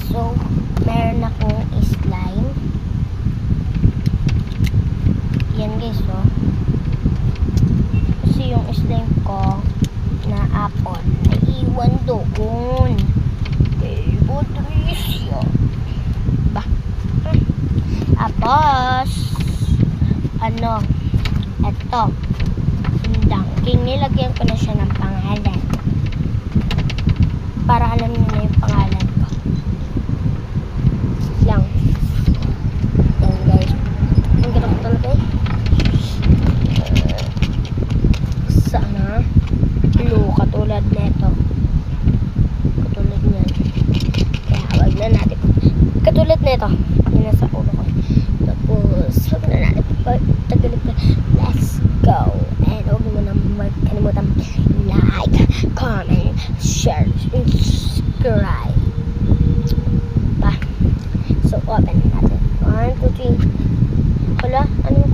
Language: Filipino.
So, meron akong slime. Yan guys, oh. Kasi yung slime ko na apple ay iwan doon. Kay Patricia. Ba? Tapos, eto. Dunking. Nilagyan ko na siya ng pangalan. Para alam niyo na yung pangalan ko. Lang. Yan guys. Ang ganda ko talaga eh. Sana blue katulad nito. Katulad niyan. Kaya wag na natin. Katulad nito. Yun nasa ulo ko. Tapos wag na natin tagalog na. Let's go. And huwag mo na magkalimutan like, comment, share, and subscribe. So open natin. 1, 2, 3. Wala? Ano